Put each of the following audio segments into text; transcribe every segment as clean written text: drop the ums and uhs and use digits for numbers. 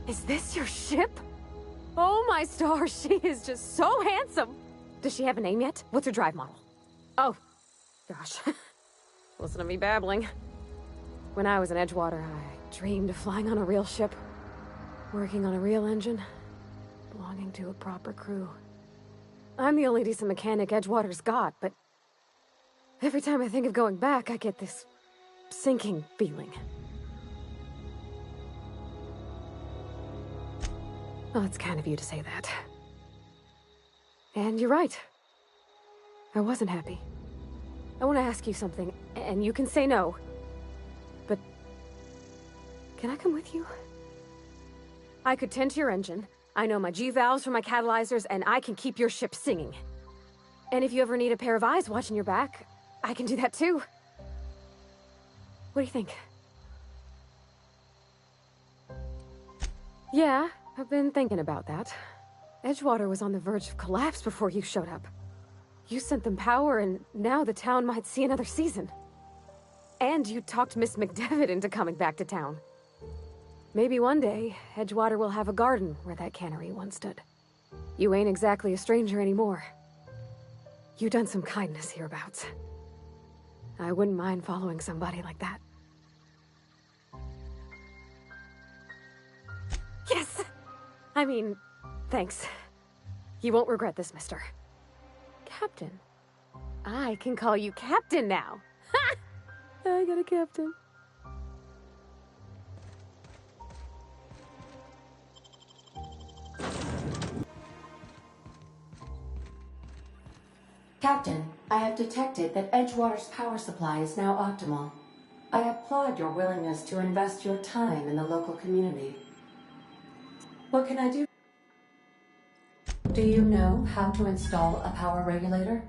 Is this your ship? Oh my stars, she is just so handsome! Does she have a name yet? What's her drive model? Oh, gosh. Listen to me babbling. When I was in Edgewater, I dreamed of flying on a real ship, working on a real engine, belonging to a proper crew. I'm the only decent mechanic Edgewater's got, but every time I think of going back, I get this sinking feeling. Well, it's kind of you to say that. And you're right. I wasn't happy. I want to ask you something, and you can say no. But can I come with you? I could tend to your engine. I know my G-valves for my catalyzers, and I can keep your ship singing. And if you ever need a pair of eyes watching your back, I can do that too. What do you think? Yeah, I've been thinking about that. Edgewater was on the verge of collapse before you showed up. You sent them power, and now the town might see another season. And you talked Miss McDevitt into coming back to town. Maybe one day, Edgewater will have a garden where that cannery once stood. You ain't exactly a stranger anymore. You've done some kindness hereabouts. I wouldn't mind following somebody like that. Yes! I mean, thanks. You won't regret this, mister. Captain. I can call you Captain now. Ha! I got a captain. Captain, I have detected that Edgewater's power supply is now optimal. I applaud your willingness to invest your time in the local community. What can I do? Do you know how to install a power regulator?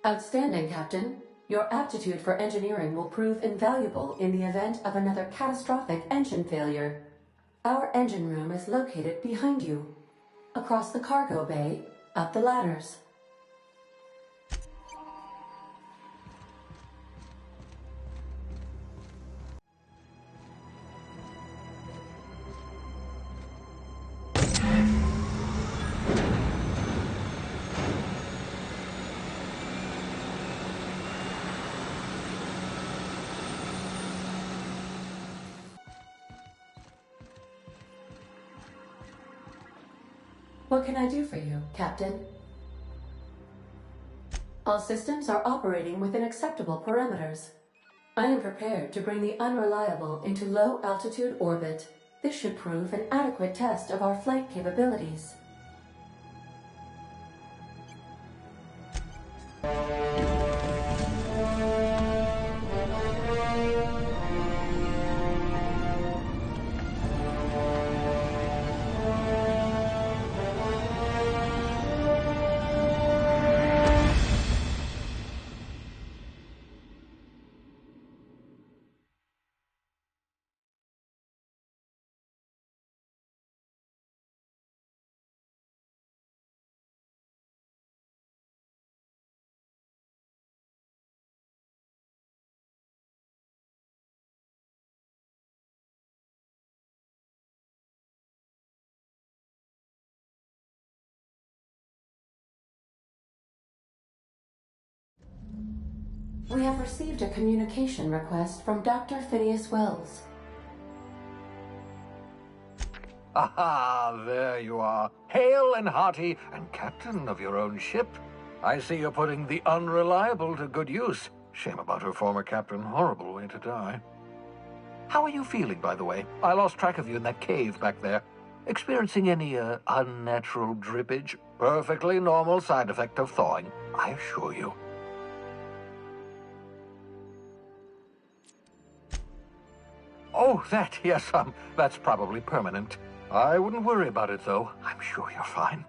Outstanding, Captain. Your aptitude for engineering will prove invaluable in the event of another catastrophic engine failure. Our engine room is located behind you, across the cargo bay, up the ladders. What can I do for you, Captain? All systems are operating within acceptable parameters. I am prepared to bring the unreliable into low-altitude orbit. This should prove an adequate test of our flight capabilities. We have received a communication request from Dr. Phineas Wells. Aha, there you are, hale and hearty, and captain of your own ship. I see you're putting the unreliable to good use. Shame about her former captain, horrible way to die. How are you feeling, by the way? I lost track of you in that cave back there. Experiencing any, unnatural drippage? Perfectly normal side effect of thawing, I assure you. Oh, that, yes, that's probably permanent. I wouldn't worry about it, though. I'm sure you're fine.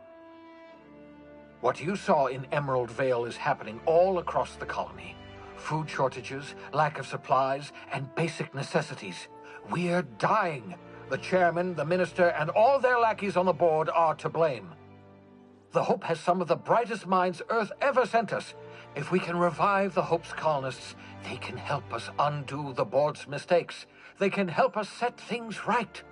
What you saw in Emerald Vale is happening all across the colony. Food shortages, lack of supplies, and basic necessities. We're dying. The chairman, the minister, and all their lackeys on the board are to blame. The Hope has some of the brightest minds Earth ever sent us. If we can revive the Hope's colonists, they can help us undo the board's mistakes. They can help us set things right.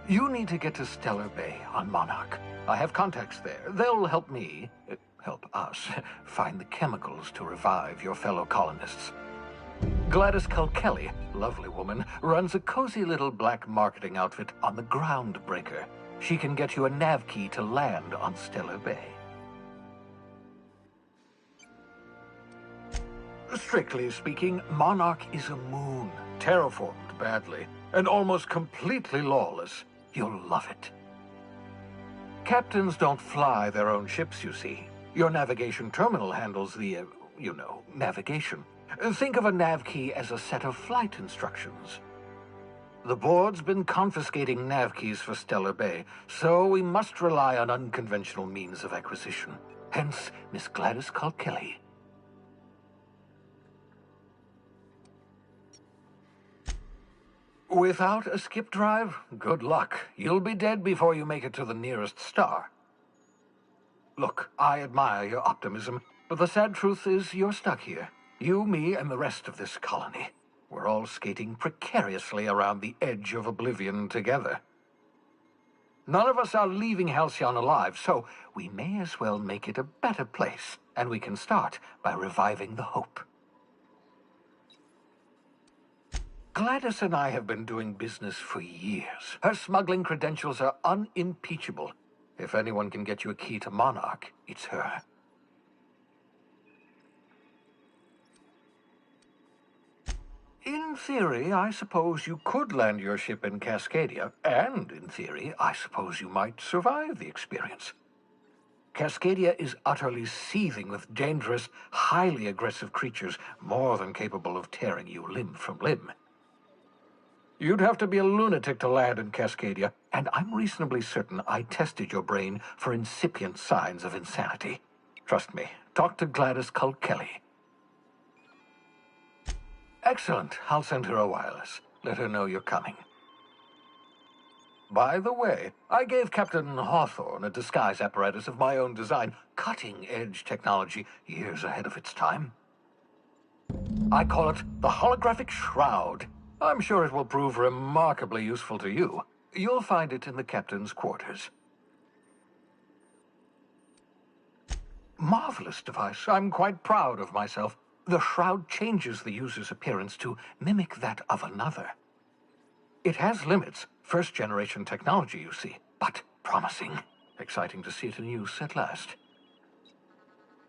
You need to get to Stellar Bay on Monarch. I have contacts there. They'll help me, help us, find the chemicals to revive your fellow colonists. cradyCOW, lovely woman, runs a cozy little black marketing outfit on the Groundbreaker. She can get you a nav key to land on Stellar Bay. Strictly speaking, Monarch is a moon, terraformed badly, and almost completely lawless. You'll love it. Captains don't fly their own ships, you see. Your navigation terminal handles the, navigation. Think of a nav key as a set of flight instructions. The board's been confiscating nav keys for Stellar Bay, so we must rely on unconventional means of acquisition. Hence, Miss cradyCOW. Without a skip drive, good luck. You'll be dead before you make it to the nearest star. Look, I admire your optimism, but the sad truth is you're stuck here. You, me, and the rest of this colony. We're all skating precariously around the edge of oblivion together. None of us are leaving Halcyon alive, so we may as well make it a better place, and we can start by reviving the hope. Gladys and I have been doing business for years. Her smuggling credentials are unimpeachable. If anyone can get you a key to Monarch, it's her. In theory, I suppose you could land your ship in Cascadia, and in theory, I suppose you might survive the experience. Cascadia is utterly seething with dangerous, highly aggressive creatures, more than capable of tearing you limb from limb. You'd have to be a lunatic to land in Cascadia, and I'm reasonably certain I tested your brain for incipient signs of insanity. Trust me, talk to cradyCOW. Excellent. I'll send her a wireless. Let her know you're coming. By the way, I gave Captain Hawthorne a disguise apparatus of my own design, cutting-edge technology years ahead of its time. I call it the holographic shroud. I'm sure it will prove remarkably useful to you. You'll find it in the captain's quarters. Marvelous device. I'm quite proud of myself. The shroud changes the user's appearance to mimic that of another. It has limits. First-generation technology, you see, but promising. Exciting to see it in use at last.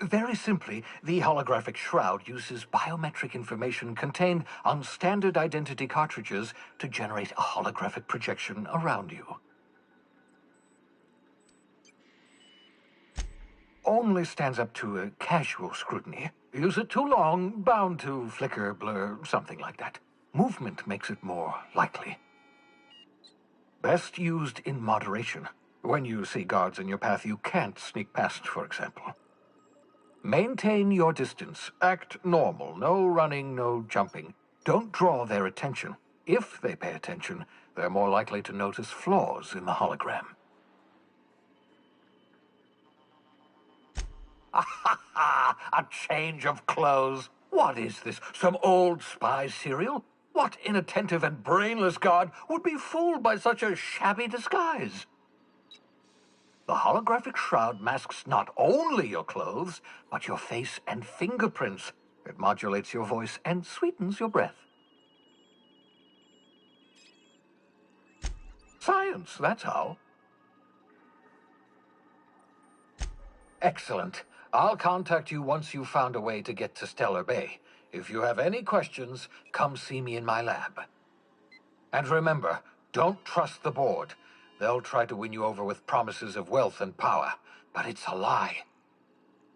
Very simply, the holographic shroud uses biometric information contained on standard identity cartridges to generate a holographic projection around you. Only stands up to a casual scrutiny. Use it too long, bound to flicker, blur, something like that. Movement makes it more likely. Best used in moderation. When you see guards in your path you can't sneak past, for example. Maintain your distance. Act normal. No running, no jumping. Don't draw their attention. If they pay attention, they're more likely to notice flaws in the hologram. A change of clothes. What is this? Some old spy serial? What inattentive and brainless guard would be fooled by such a shabby disguise? The holographic shroud masks not only your clothes, but your face and fingerprints. It modulates your voice and sweetens your breath. Science, that's how. Excellent. I'll contact you once you've found a way to get to Stellar Bay. If you have any questions, come see me in my lab. And remember, don't trust the board. They'll try to win you over with promises of wealth and power, but it's a lie.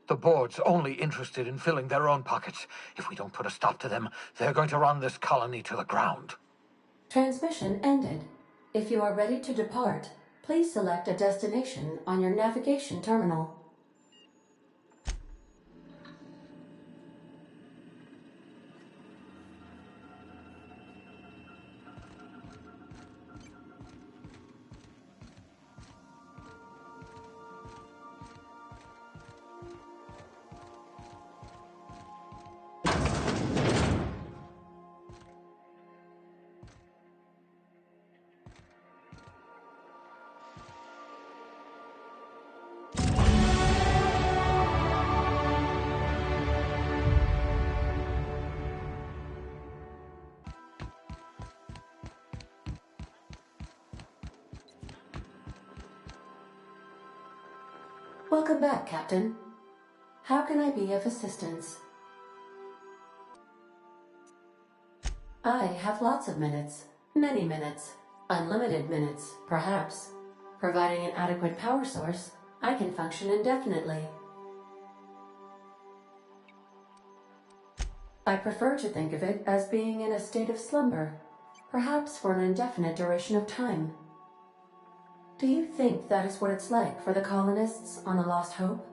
The board's only interested in filling their own pockets. If we don't put a stop to them, they're going to run this colony to the ground. Transmission ended. If you are ready to depart, please select a destination on your navigation terminal. Welcome back, Captain. How can I be of assistance? I have lots of minutes. Many minutes. Unlimited minutes, perhaps. Providing an adequate power source, I can function indefinitely. I prefer to think of it as being in a state of slumber, perhaps for an indefinite duration of time. Do you think that is what it's like for the colonists on the Lost Hope?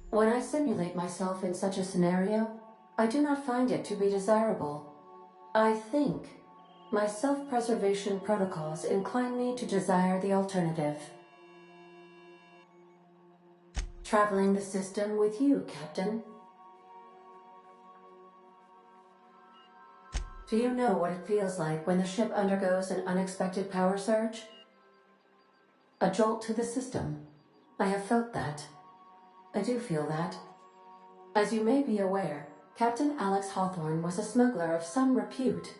When I simulate myself in such a scenario, I do not find it to be desirable. I think my self-preservation protocols incline me to desire the alternative. Traveling the system with you, Captain. Do you know what it feels like when the ship undergoes an unexpected power surge? A jolt to the system. I have felt that. I do feel that. As you may be aware, Captain Alex Hawthorne was a smuggler of some repute.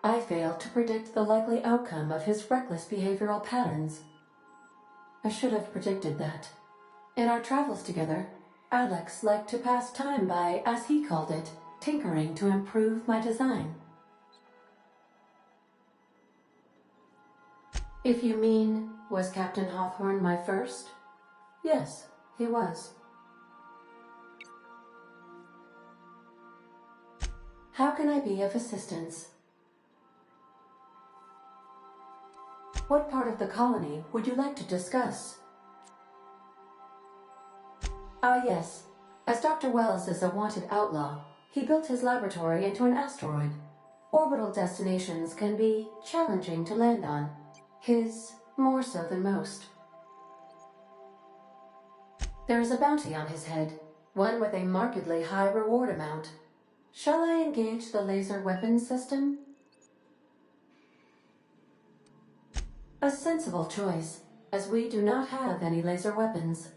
I failed to predict the likely outcome of his reckless behavioral patterns. I should have predicted that. In our travels together, Alex liked to pass time by, as he called it, tinkering to improve my design. If you mean, was Captain Hawthorne my first? Yes, he was. How can I be of assistance? What part of the colony would you like to discuss? Ah, yes. As Dr. Wells is a wanted outlaw, he built his laboratory into an asteroid. Orbital destinations can be challenging to land on. His more so than most. There is a bounty on his head, one with a markedly high reward amount. Shall I engage the laser weapons system? A sensible choice, as we do not have any laser weapons.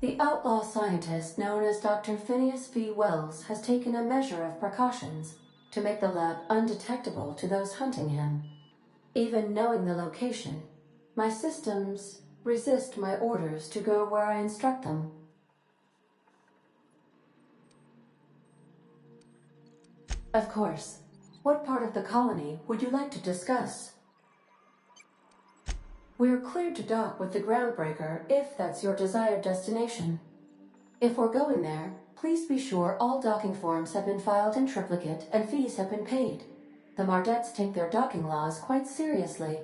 The outlaw scientist known as Dr. Phineas V. Wells has taken a measure of precautions to make the lab undetectable to those hunting him. Even knowing the location, my systems resist my orders to go where I instruct them. Of course. What part of the colony would you like to discuss? We're cleared to dock with the Groundbreaker if that's your desired destination. If we're going there, please be sure all docking forms have been filed in triplicate and fees have been paid. The Mardettes take their docking laws quite seriously.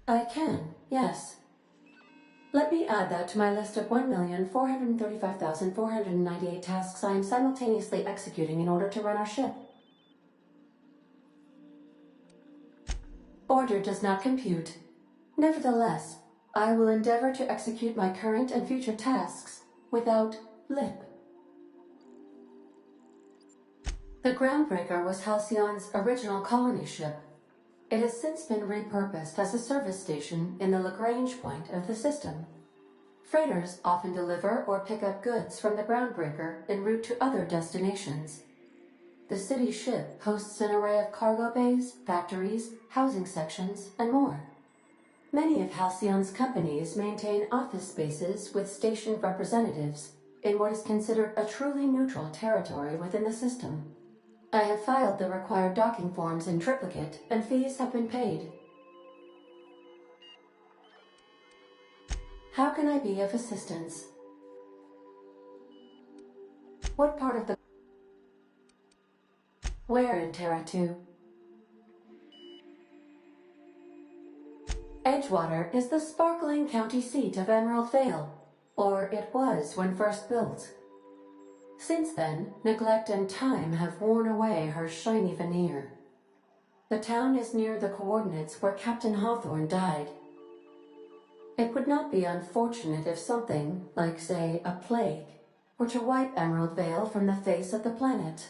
I can, yes. Let me add that to my list of 1,435,498 tasks I am simultaneously executing in order to run our ship. Order does not compute. Nevertheless, I will endeavor to execute my current and future tasks without lip. The Groundbreaker was Halcyon's original colony ship. It has since been repurposed as a service station in the Lagrange point of the system. Freighters often deliver or pick up goods from the Groundbreaker en route to other destinations. The city ship hosts an array of cargo bays, factories, housing sections, and more. Many of Halcyon's companies maintain office spaces with stationed representatives in what is considered a truly neutral territory within the system. I have filed the required docking forms in triplicate, and fees have been paid. How can I be of assistance? What part of the... Where in Terra 2? Edgewater is the sparkling county seat of Emerald Vale, or it was when first built. Since then, neglect and time have worn away her shiny veneer. The town is near the coordinates where Captain Hawthorne died. It would not be unfortunate if something, like say, a plague, were to wipe Emerald Vale from the face of the planet.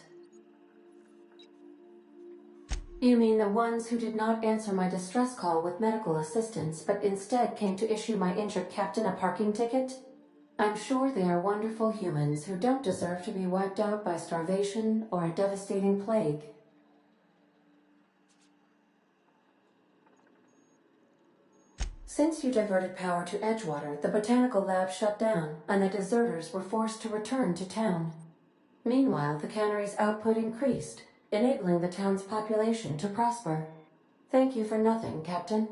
You mean the ones who did not answer my distress call with medical assistance, but instead came to issue my injured captain a parking ticket? I'm sure they are wonderful humans who don't deserve to be wiped out by starvation or a devastating plague. Since you diverted power to Edgewater, the botanical lab shut down, and the deserters were forced to return to town. Meanwhile, the cannery's output increased, enabling the town's population to prosper. Thank you for nothing, Captain.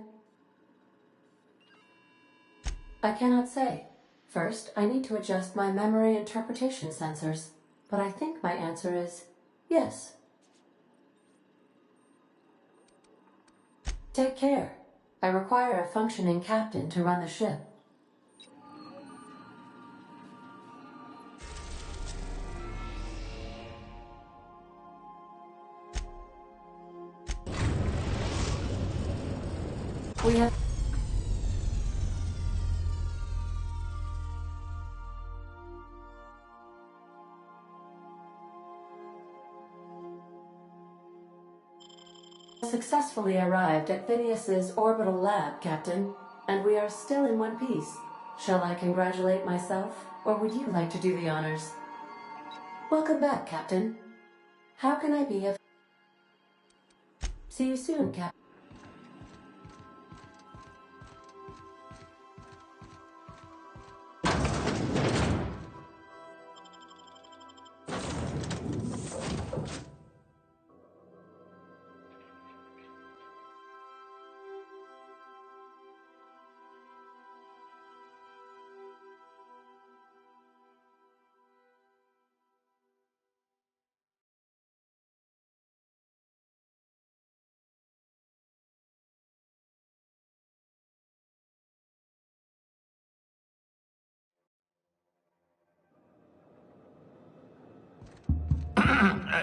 I cannot say. First, I need to adjust my memory interpretation sensors, but I think my answer is yes. Take care. I require a functioning captain to run the ship. We have successfully arrived at Phineas's orbital lab, Captain, and we are still in one piece. Shall I congratulate myself, or would you like to do the honors? Welcome back, Captain. How can I be of... See you soon, Captain.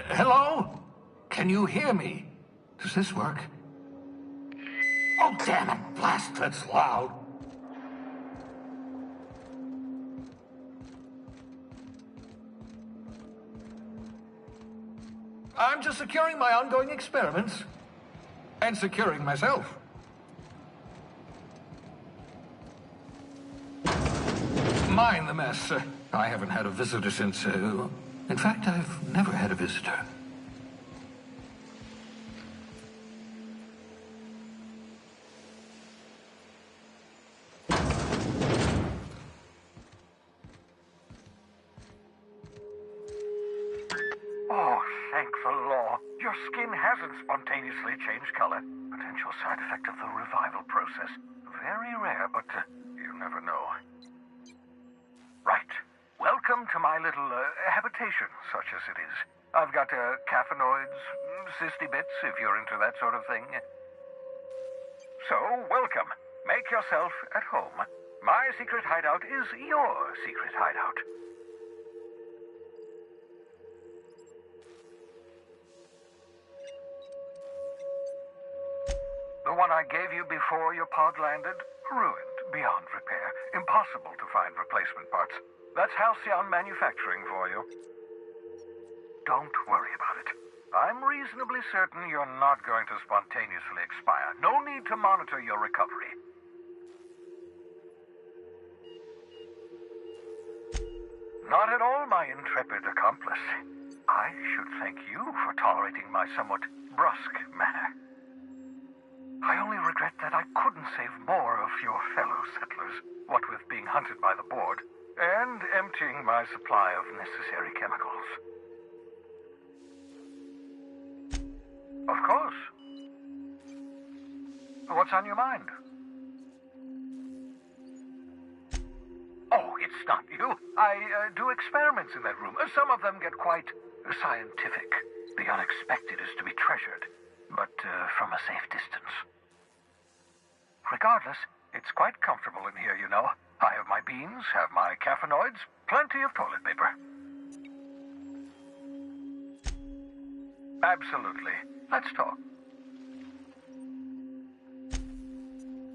Hello? Can you hear me? Does this work? Oh, damn it! Blast, that's loud. I'm just securing my ongoing experiments. And securing myself. Mind the mess. I haven't had a visitor since... in fact, I've never had a visitor. Oh, thank the law. Your skin hasn't spontaneously changed color. Potential side effect of the revival process. Very rare, but you never know. Right. Welcome to my little habitation, such as it is. I've got caffeinoids, cysty bits, if you're into that sort of thing. So, welcome. Make yourself at home. My secret hideout is your secret hideout. The one I gave you before your pod landed? Ruined, beyond repair. Impossible to find replacement parts. That's Halcyon Manufacturing for you. Don't worry about it. I'm reasonably certain you're not going to spontaneously expire. No need to monitor your recovery. Not at all, my intrepid accomplice. I should thank you for tolerating my somewhat brusque manner. I only regret that I couldn't save more of your fellow settlers, what with being hunted by the board, and emptying my supply of necessary chemicals. Of course. What's on your mind? Oh, it's not you. I do experiments in that room. Some of them get quite scientific. The unexpected is to be treasured, but from a safe distance. Regardless, it's quite comfortable in here, you know. I have my beans, have my caffeinoids, plenty of toilet paper. Absolutely. Let's talk.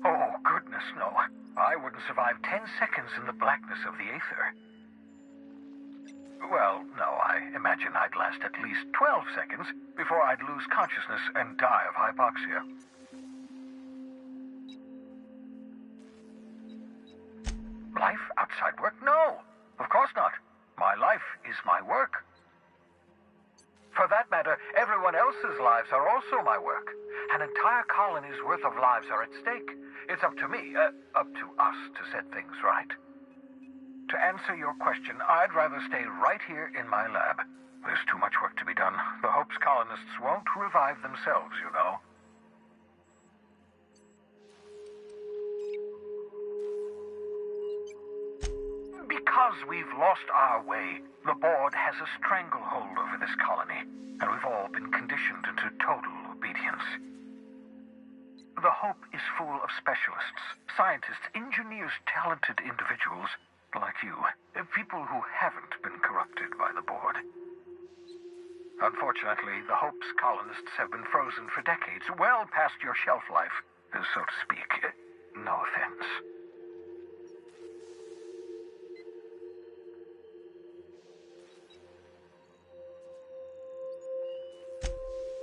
Oh, goodness, no. I wouldn't survive 10 seconds in the blackness of the aether. Well, no, I imagine I'd last at least 12 seconds before I'd lose consciousness and die of hypoxia. Life outside work? No, of course not. My life is my work. For that matter, everyone else's lives are also my work. An entire colony's worth of lives are at stake. It's up to me, up to us to set things right. To answer your question, I'd rather stay right here in my lab. There's too much work to be done. The Hope's colonists won't revive themselves, you know. Because we've lost our way, the board has a stranglehold over this colony, and we've all been conditioned into total obedience. The Hope is full of specialists, scientists, engineers, talented individuals like you, people who haven't been corrupted by the board. Unfortunately, the Hope's colonists have been frozen for decades, well past your shelf life, so to speak. No offense.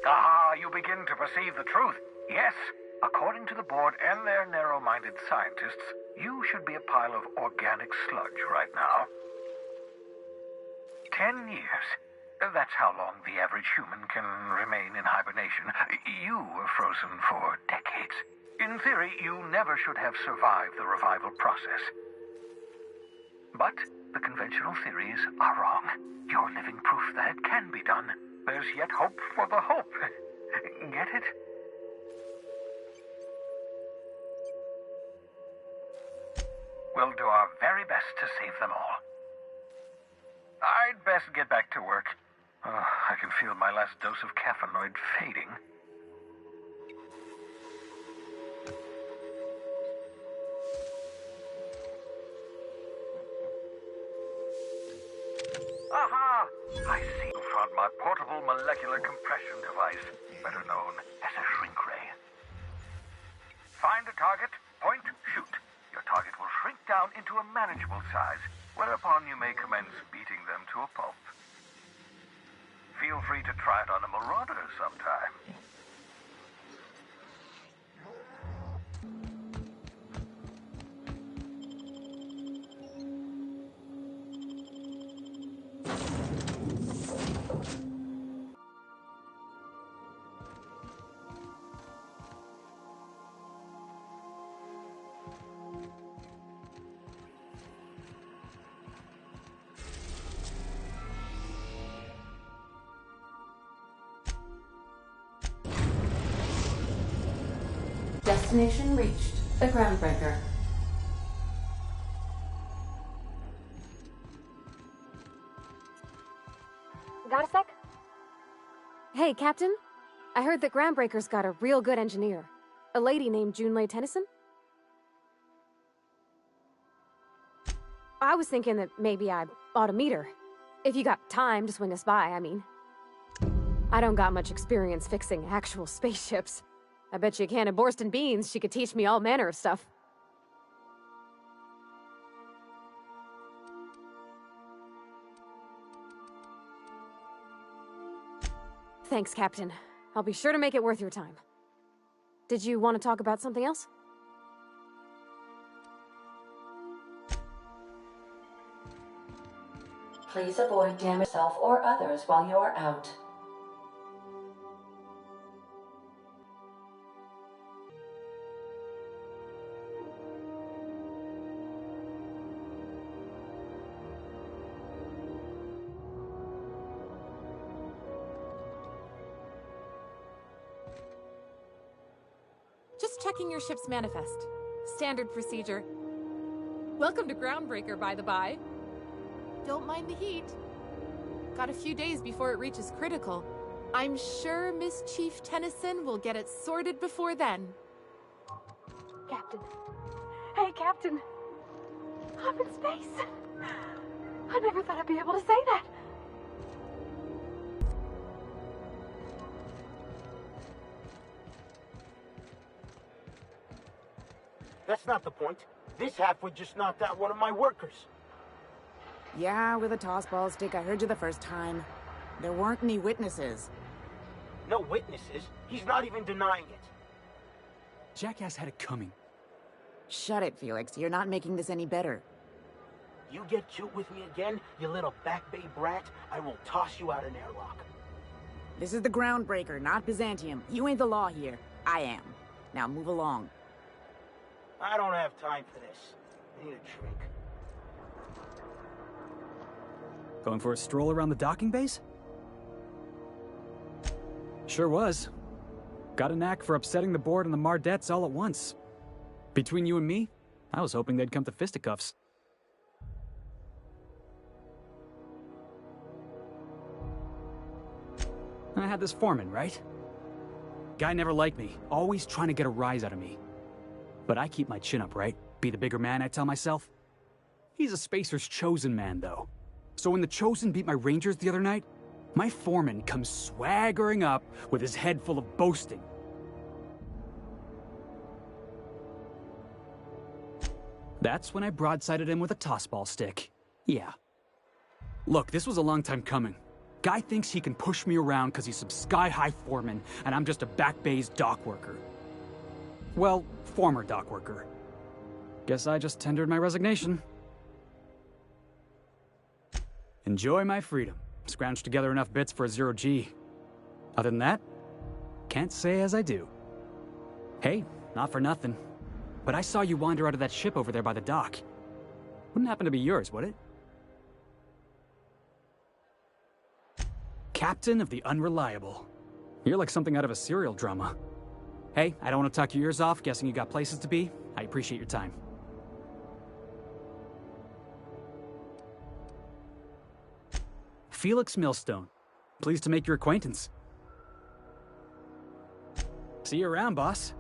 Ah, you begin to perceive the truth. Yes, according to the board and their narrow-minded scientists, you should be a pile of organic sludge right now. 10 years. That's how long the average human can remain in hibernation. You were frozen for decades. In theory, you never should have survived the revival process. But the conventional theories are wrong. You're living proof that it can be done. There's yet hope for the Hope. Get it? We'll do our very best to save them all. I'd best get back to work. I can feel my last dose of caffeinoid fading. Aha! I see you found my portable molecular compression device, better known as a shrink ray. Find a target, point, shoot. Your target will shrink down into a manageable size, whereupon you may commence beating them to a pulp. Feel free to try it on a marauder sometime. Destination reached. The Groundbreaker. Got a sec? Hey, Captain. I heard that Groundbreaker's got a real good engineer. A lady named Junlei Tennyson? I was thinking that maybe I ought to meet her. If you got time to swing us by, I mean. I don't got much experience fixing actual spaceships. I bet you a can of Borston beans she could teach me all manner of stuff. Thanks, Captain. I'll be sure to make it worth your time. Did you want to talk about something else? Please avoid damaging yourself or others while you are out. Just checking your ship's manifest. Standard procedure. Welcome to Groundbreaker, by the by. Don't mind the heat. Got a few days before it reaches critical. I'm sure Miss Chief Tennyson will get it sorted before then. Captain. Hey, Captain. I'm in space. I never thought I'd be able to say that. That's not the point. This halfwit just knocked out one of my workers. Yeah, with a toss-ball stick, I heard you the first time. There weren't any witnesses. No witnesses. He's not even denying it. Jackass had it coming. Shut it, Felix. You're not making this any better. You get cute with me again, you little back bay brat, I will toss you out an airlock. This is the Groundbreaker, not Byzantium. You ain't the law here. I am. Now move along. I don't have time for this. I need a drink. Going for a stroll around the docking base? Sure was. Got a knack for upsetting the board and the Mardettes all at once. Between you and me, I was hoping they'd come to fisticuffs. I had this foreman, right? Guy never liked me, always trying to get a rise out of me. But I keep my chin up, right? Be the bigger man, I tell myself. He's a Spacer's chosen man, though. So when the Chosen beat my Rangers the other night, my foreman comes swaggering up with his head full of boasting. That's when I broadsided him with a tossball stick. Yeah. Look, this was a long time coming. Guy thinks he can push me around because he's some sky-high foreman, and I'm just a back bay's dock worker. Well, former dock worker. Guess I just tendered my resignation. Enjoy my freedom. Scrounged together enough bits for a 0G. Other than that, can't say as I do. Hey, not for nothing, but I saw you wander out of that ship over there by the dock. Wouldn't happen to be yours, would it? Captain of the Unreliable. You're like something out of a serial drama. Hey, I don't want to talk your ears off, guessing you got places to be. I appreciate your time. Felix Millstone. Pleased to make your acquaintance. See you around, boss.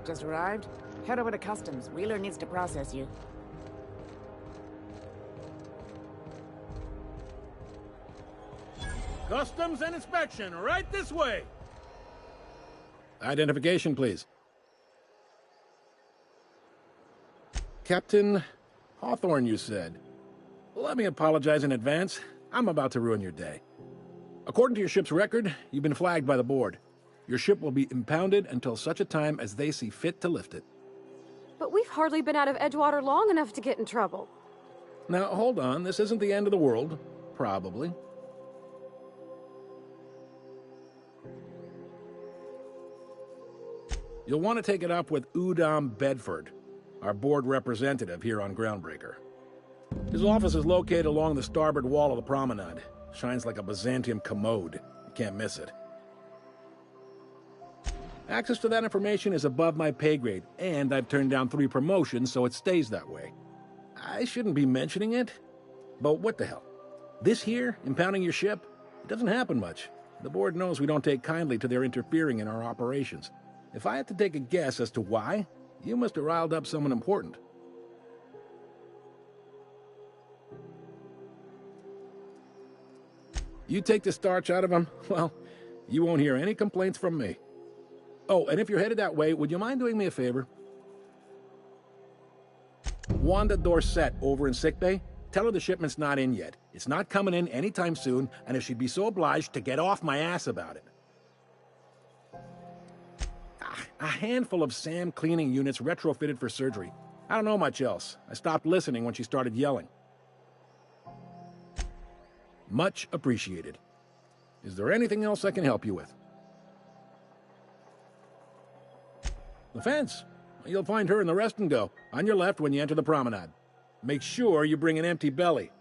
Just arrived? Head over to Customs. Wheeler needs to process you. Customs and inspection, right this way. Identification, please. Captain Hawthorne, you said. Let me apologize in advance. I'm about to ruin your day. According to your ship's record, you've been flagged by the board. Your ship will be impounded until such a time as they see fit to lift it. But we've hardly been out of Edgewater long enough to get in trouble. Now, hold on. This isn't the end of the world. Probably. You'll want to take it up with Udom Bedford, our board representative here on Groundbreaker. His office is located along the starboard wall of the promenade. Shines like a Byzantium commode. You can't miss it. Access to that information is above my pay grade, and I've turned down 3 promotions, so it stays that way. I shouldn't be mentioning it, but what the hell? This here, impounding your ship, it doesn't happen much. The board knows we don't take kindly to their interfering in our operations. If I had to take a guess as to why, you must have riled up someone important. You take the starch out of them, well, you won't hear any complaints from me. Oh, and if you're headed that way, would you mind doing me a favor? Wanda Dorset over in sickbay, tell her the shipment's not in yet. It's not coming in anytime soon, and if she'd be so obliged to get off my ass about it. A handful of SAM cleaning units retrofitted for surgery. I don't know much else. I stopped listening when she started yelling. Much appreciated. Is there anything else I can help you with? The fence. You'll find her in the rest and go, on your left when you enter the promenade. Make sure you bring an empty belly.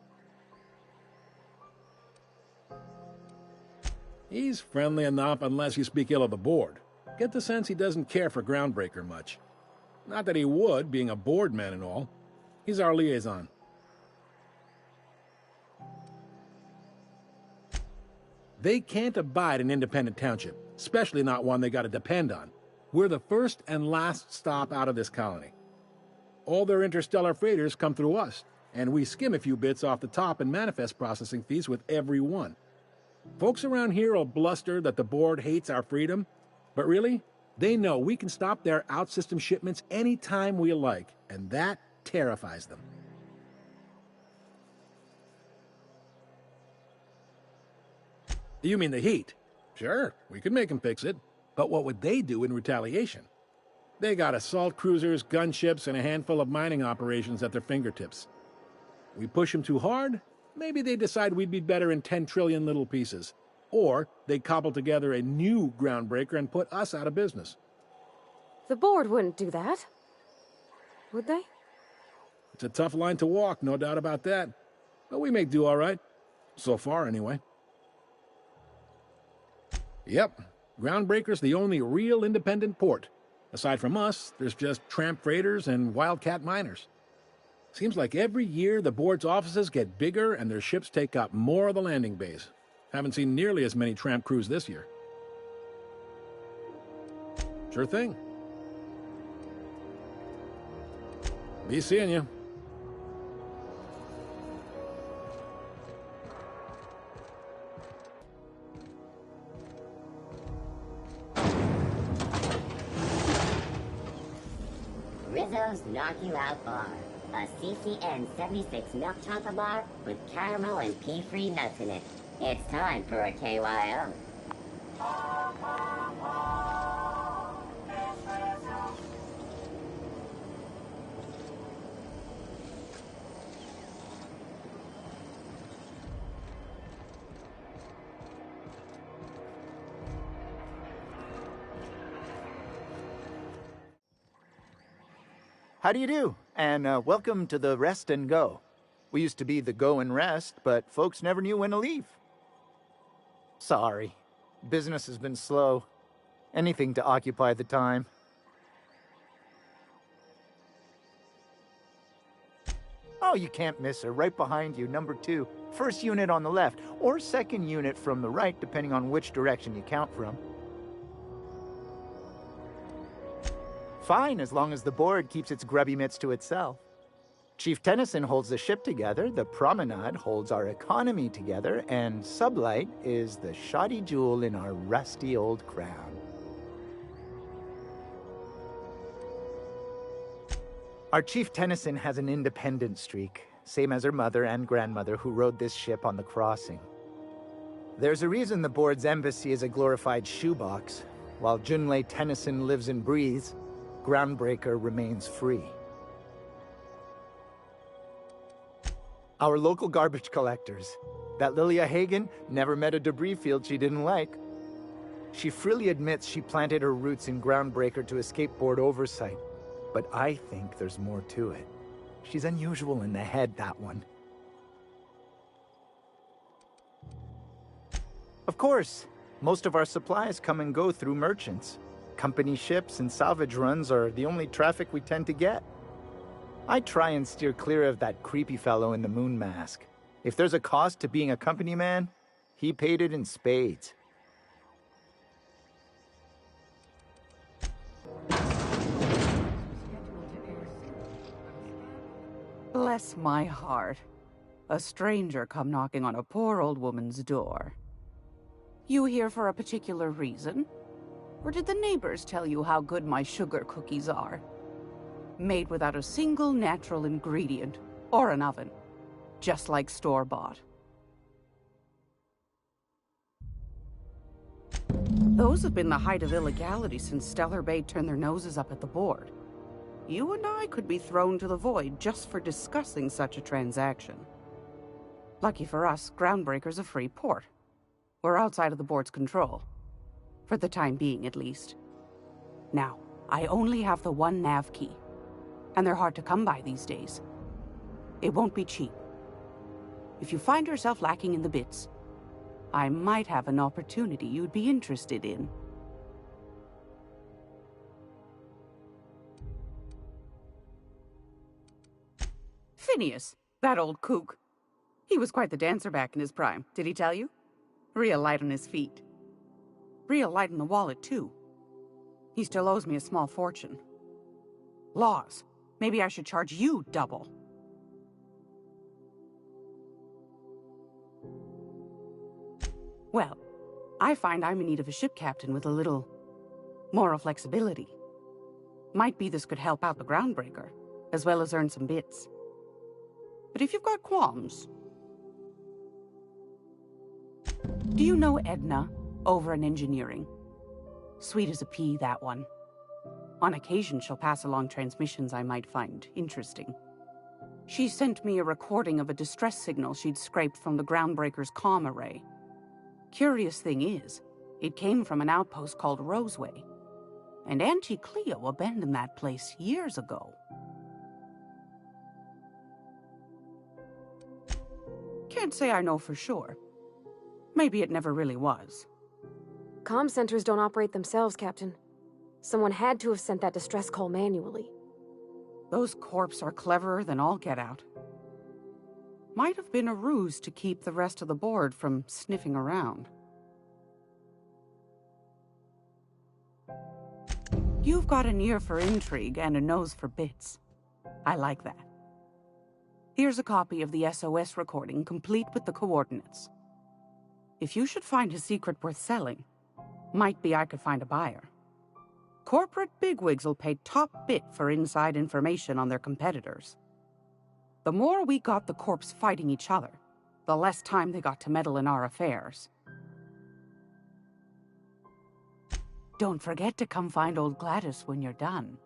He's friendly enough unless you speak ill of the board. Get the sense he doesn't care for Groundbreaker much. Not that he would, being a board man and all. He's our liaison. They can't abide an independent township, especially not one they gotta depend on. We're the first and last stop out of this colony. All their interstellar freighters come through us, and we skim a few bits off the top in manifest processing fees with every one. Folks around here will bluster that the board hates our freedom, but really, they know we can stop their out-system shipments anytime we like, and that terrifies them. You mean the heat? Sure, we could make them fix it. But what would they do in retaliation? They got assault cruisers, gunships, and a handful of mining operations at their fingertips. We push them too hard, maybe they decide we'd be better in 10 trillion little pieces. Or they cobble together a new Groundbreaker and put us out of business. The board wouldn't do that. Would they? It's a tough line to walk, no doubt about that. But we make do all right. So far, anyway. Yep, Groundbreaker's the only real independent port. Aside from us, there's just tramp freighters and wildcat miners. Seems like every year the board's offices get bigger and their ships take up more of the landing bays. Haven't seen nearly as many tramp crews this year. Sure thing. Be seeing you. Rizzo's Knock You Out Bar. A CCN 76 milk chocolate bar with caramel and pea-free nuts in it. It's time for a KYO. How do you do? And welcome to the Rest and Go. We used to be the Go and Rest, but folks never knew when to leave. Sorry. Business has been slow. Anything to occupy the time. Oh, you can't miss her. Right behind you, number 2. First unit on the left, or second unit from the right, depending on which direction you count from. Fine, as long as the board keeps its grubby mitts to itself. Chief Tennyson holds the ship together, the Promenade holds our economy together, and Sublight is the shoddy jewel in our rusty old crown. Our Chief Tennyson has an independent streak, same as her mother and grandmother who rode this ship on the crossing. There's a reason the board's embassy is a glorified shoebox. While Junlei Tennyson lives and breathes, Groundbreaker remains free. Our local garbage collectors. That Lilia Hagen never met a debris field she didn't like. She freely admits she planted her roots in Groundbreaker to escape board oversight. But I think there's more to it. She's unusual in the head, that one. Of course, most of our supplies come and go through merchants. Company ships and salvage runs are the only traffic we tend to get. I try and steer clear of that creepy fellow in the moon mask. If there's a cost to being a company man, he paid it in spades. Bless my heart. A stranger come knocking on a poor old woman's door. You here for a particular reason? Or did the neighbors tell you how good my sugar cookies are? Made without a single natural ingredient, or an oven. Just like store-bought. Those have been the height of illegality since Stellar Bay turned their noses up at the board. You and I could be thrown to the void just for discussing such a transaction. Lucky for us, Groundbreaker's a free port. We're outside of the board's control. For the time being, at least. Now, I only have the one nav key. And they're hard to come by these days. It won't be cheap. If you find yourself lacking in the bits, I might have an opportunity you'd be interested in. Phineas, that old kook. He was quite the dancer back in his prime, did he tell you? Real light on his feet. Real light in the wallet, too. He still owes me a small fortune. Laws. Maybe I should charge you double. Well, I find I'm in need of a ship captain with a little moral flexibility. Might be this could help out the Groundbreaker, as well as earn some bits. But if you've got qualms... Do you know Edna, over in engineering? Sweet as a pea, that one. On occasion, she'll pass along transmissions I might find interesting. She sent me a recording of a distress signal she'd scraped from the Groundbreaker's comm array. Curious thing is, it came from an outpost called Roseway, and Auntie Cleo abandoned that place years ago. Can't say I know for sure. Maybe it never really was. Comm centers don't operate themselves, Captain. Someone had to have sent that distress call manually. Those corps are cleverer than all get out. Might have been a ruse to keep the rest of the board from sniffing around. You've got an ear for intrigue and a nose for bits. I like that. Here's a copy of the SOS recording, complete with the coordinates. If you should find a secret worth selling, might be I could find a buyer. Corporate bigwigs will pay top bit for inside information on their competitors. The more we got the corps fighting each other, the less time they got to meddle in our affairs. Don't forget to come find old Gladys when you're done.